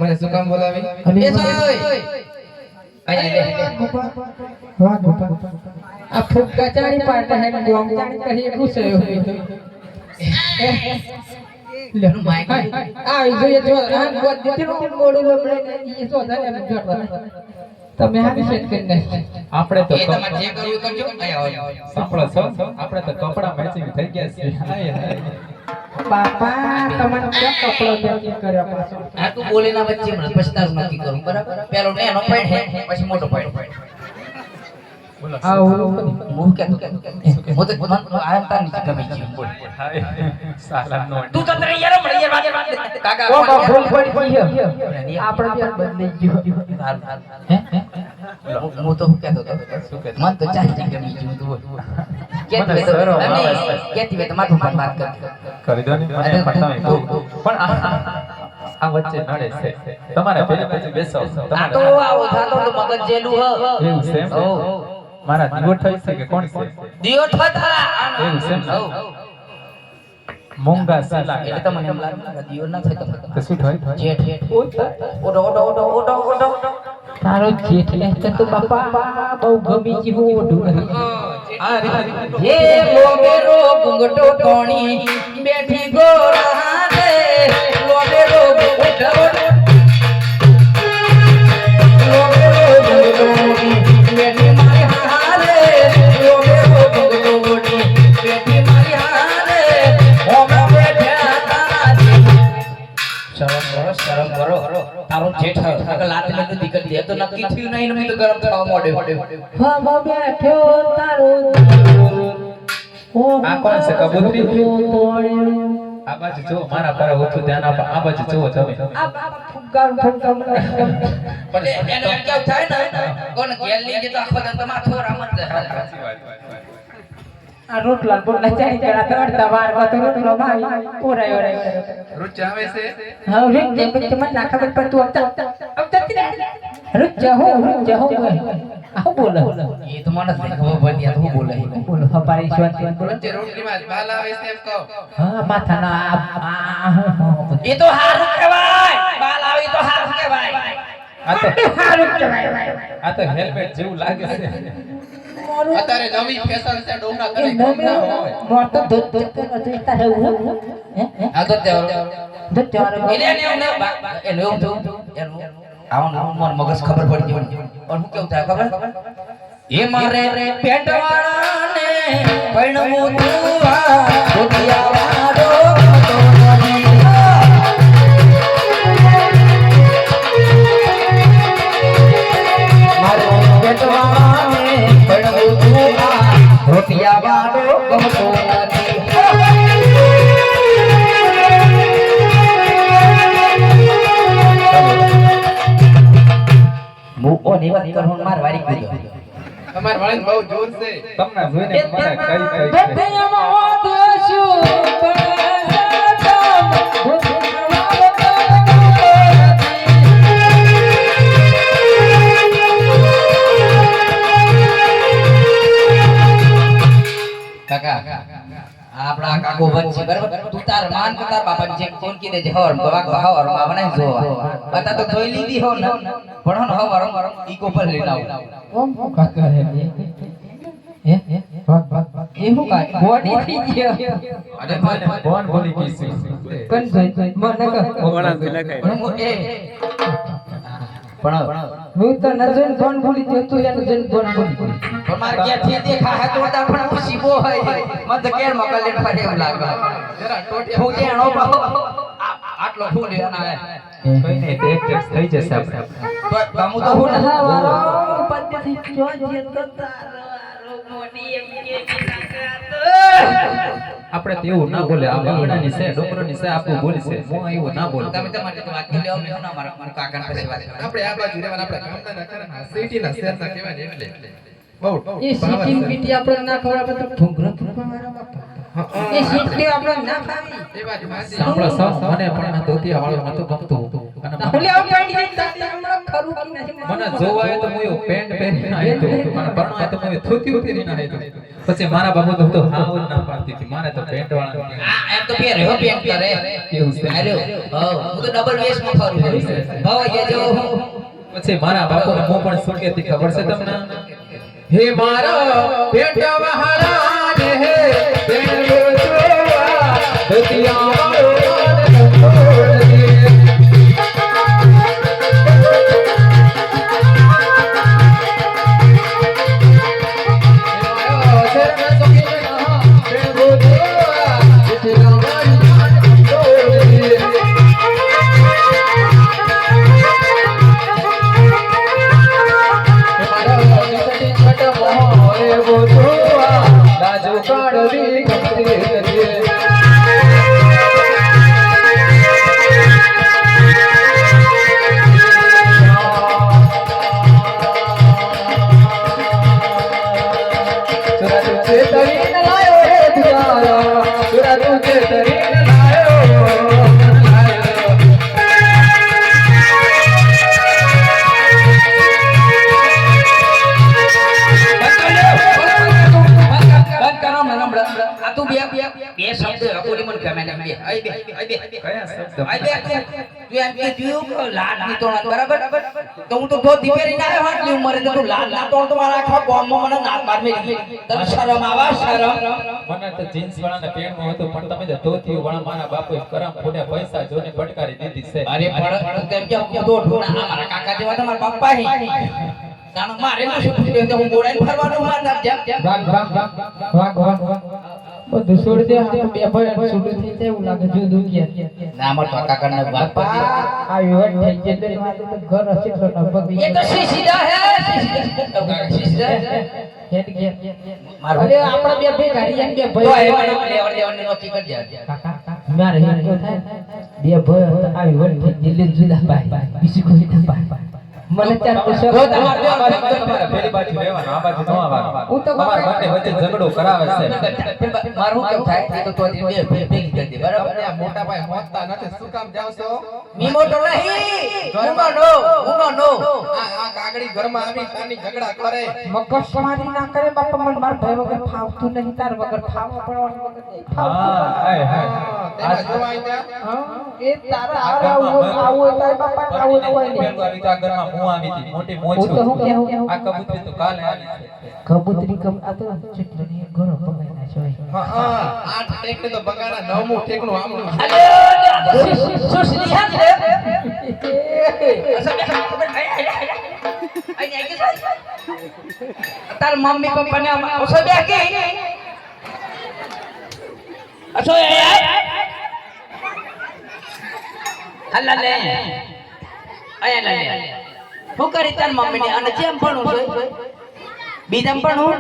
મને શું કામ બોલાવી? એ સોય આઈ લે વાહ ગોપાલ આ ફૂગા ચાણી પાટા હે ગોમ ચાણી કરી ઘુસયો લે માઈક આ જોઈએ જો આ ગોદ દીધી મોડું લબડે ઈ જો જાને જોડવા તમે હાથી સેટ કરીને આપણે તો એ તમારે જે કરવું કરજો આયા સાંભળો છો આપણે તો કપડા મેચિંગ થઈ ગયા છે હાય હાય બાપા તમને કેમ કપડો મેચિંગ કર્યો પાછો આ તું બોલેના વચ્ચે મને પછતારું નક્કી કરું બરાબર પેલો નેનો પાડ હે પછી મોટો પાડ બોલો આ ઓલું હું કે હું તો આમ તાર નીચે કમી છે બોલ હાય સાલા નો તું તો તરે યાર મને યાર વાત કાકા ઓ બા ભૂલ પડી ગઈ આપણે ત્યાં બદલી ગયો હે હું તો કહેતો હતો મન તો ચાહતી ગમી છે તું બોલ કેતી વે તો કેતી વે તો માથું પર વાત કર કરી દો ને મને પટાવે પણ આ વચ્ચે નડે છે તમારે પેલે પછી બેસો આ તમારે તો આવો થાતો તો મગજ જેલું હ એવું છે એમ? મારા દીવો થઈ છે કે કોણ છે દિયો થતા એવું છે એમ? મોંઘા સાલા એટલે તમને એમ લાગે કે દિયો ના થતો તો શું થાય જેઠ ઓડો ઓડો ઓડો ઓડો ઓડો તારો જેઠ એટલે તો બાપા બહુ ગમી ગયું ઓઢું આ રીતે એ લોબેરો ગુંગટો ટોણી બેઠી ગોરા રે લોબેરો ગુંગટો લોબેરો ગુંગટો બેઠી મારી હારે લોબેરો ગુંગટો બેઠી મારી હારે ઓમે બેઠા તારા શરમ કરો તારો જેઠ અગર લાત મે તો દીકત દે તો નક્કી થયું નહીં ને તો ગરમ થવા મોડે હા બેઠો તારો આ કોણ છે કબૂતરી તોડ્યો આ બાજુ જો મારા પર ઓછું ધ્યાન આપો આ બાજુ જો તમે આ ફુગ્ગા ફુગ્ગા પણ એને એમ કેવું થાય ને કોણ ગેલ લઈ જતો આખો દમ તમાર થોરા મત જાય આ રોટલા બોટલા ચાઈ કરા તડતા વાર કો રોટલો ભાઈ ઓરાય ઓરાય રૂચ આવે છે? હા રે જે પછી મને ના ખબર પર તું રૂચ હો આવો બોલો એ તો મને ખબર પડી આ તો હું બોલે બોલો હમારી શાંતિ બોલો રૂચે રોટલીમાં બાલ આવે છે એમ કહો. હા માથાના એ તો હારું કહેવાય બાલ આવી તો હારું કહેવાય આ તો હેલ્મેટ જેવું લાગે છે અત્યારે નવી ફેશન છે ડોમરા કરે કોમ ના હોય. મોટો દૂધ તો તારે આ તો તે દૂધ ચાર એને એને એવું થયું એનું આવું મન મગજ ખબર પડી ગઈ પણ હું કેવું થાય ખબર એ મારે પેટવાળાને પૈણવું તું આ દુનિયા વાળો મારો પેટવાળાને પૈણવું તું આ રોટિયા વાળો ગમતો નથી ઓની વાત કરું માર વારી કર્યો તમાર વાળીને બહુ જોર છે. તમને જોઈને મને કઈ કઈ છે કાકા આપડા કાકો વચ્ચે બરાબર તું તાર માન તો તાર બાપા જે કોણ કીધે છે હવર બવાક હવર માં બનાઈ જોવા બતા તો જોઈ લીધી હો ને પણ હો હવર ઈકો પર લઈને આવ ઓમ કાકા હે ભાગ ભાગ એ હું કાય બોડી થઈ ગયો અરે કોણ બોલી ગઈ છે કોણ જોઈ મને કહો ઓગણા પેલા ખાય પણ હું તો નજર કોણ બોલી ગયો તું એને જન કોણ બોલી ગયો માર ક્યાં થી દેખા હે તો તા પણ ખુશીબો હે મત કેર મકલ લે ફરે એમ લાગે જરા ટોટી હું એનો આટલો ફૂલ એના હે કોઈ નહીં તો એક ટેક્સ થઈ જશે આપણે તો કામુ તો હું ના પદ્ધતિ જો જે તો તારો મોટી એમ કે આપણે તો એવું ના બોલે આ બાવડાની છે ડોકરોની છે આપું બોલી છે હું એવું ના બોલું તમે તમારી તો વાત કરી લેવો મેં ના મારા કાકા પાસે વાત કરી આપણે આ બાજુ રહેવાના આપણે ગામના ના કરે ના સિટીના શહેરના કહેવાય ને એટલે બહુ એ સીટી પીટી આપણે ના ખબર આપણે તો ઠુંગરા ઠુંગરા મારા બાપા એ સીટી આપણે ના ખાવી એ બાજુ માસી સાંભળો સૌ મને પણ આ ધોતિયા વાળો નતો ગમતું અને ઓલે આવ પેન્ટ દે હમણાં ખરું કે નથી મને જોવાય તો હું પેન્ટ પહેરીને આવ્યો તો મને પરણાય તો હું ધોતી ઉતરીને આવ્યો પછી મારા બાપુ તો હું તો હાવ જ ના પાડતી હતી મારે તો પેન્ટ વાળા આ એમ તો પહેરે હો પેન્ટ કરે એવું છે હાલો હું તો ડબલ વેસ માં ફરું છું ભાવ કે જો પછી મારા બાપુને હું પણ શું કહેતી ખબર છે તમને હે મારા પેટ વહાલા ને હે પેટ જોવા ધતિયા વાળો બે શબ્દ અકોલી મન ગમે ને બે આઈ બે કયા શબ્દ આઈ બે તું એમ કે તું લાલ ની તો બરાબર તો હું તો ધોતી પહેરીને આવ્યો આટલી ઉંમરે તો તું લાલ ના તો મારા આખા ગામમાં મને નાક માર મેલી તને શરમ આવા શરમ મને તો જીન્સ વાળા ને પેન્ટ માં હતું પણ તમે તો ધોતી વાળા મારા બાપુએ કરમ ફોડ્યા પૈસા જોને ફટકારી દીધી છે અરે પણ તેમ કે હું તો ઢોણા મારા કાકા જેવા તો મારા પપ્પા હે તાણ મારે ના શું પૂછ્યું તો હું બોડાઈને ફરવાનું માર જેમ વાગ બધું છોડી દે આ બે ભાઈ છૂટું થઈ જાય એવું લાગે જો દુખિયા ના મારા કાકા ના વાત પર આવી વાત થઈ એટલે મારે તો ઘર હશે તો બગડી એ તો સીસીડા હે સીસીડા હેડ ગયા મારો અરે આપણા બે ભાઈ ગાડી બે તો ભાઈ એ મને લેવડે નોકી કરી દે કાકા મારે હેડ ગયો થાય બે ભાઈ આવી વાત થઈ દિલ્હી જુદા પાય બીજી કોઈ ના પાય મને ચાર પૂછો તો તમારે પેલી બાજુ રહેવાનું આ બાજુ ન આવવાનું હું તો તમારા બંને વચ્ચે ઝઘડો કરાવે છે મારું કેમ થાય એ તો બે ભેગી કરી દે બરાબર આ મોટા ભાઈ હોતા નથી શું કામ જાવ છો મી મોટો નહીં ઉનો નો આ કાગડી ઘરમાં આવી તાની ઝઘડા કરે મગજ સમારી ના કરે બાપા મને માર ભાઈ વગર ફાવતું નહીં તાર વગર ફાવવા પડવાનું વગર નહીં હા હાય હાય તેમાં જોવાય ત્યાં હા એ તારા આવું તાર બાપા આવું કોઈ નહીં આવી તો આ ઘરમાં હું આવી હતી મોટી મોજ હું તો હું કેવું આ કબૂતરી તો કાલે આવી છે કબૂતરી આ તો ચટણી ઘરો પકાઈ ના છે હા આઠ ટેકને તો બગાડા નવમું ટેકનું આમનું અલે સુસલી હે તાર મમ્મી પપ્પા ને ઓછો બે કે અસો હલ્લા લે આયા લે હું કરી તાર મમ્મી ને અને જેમ ભણું છું બીજામ ભણું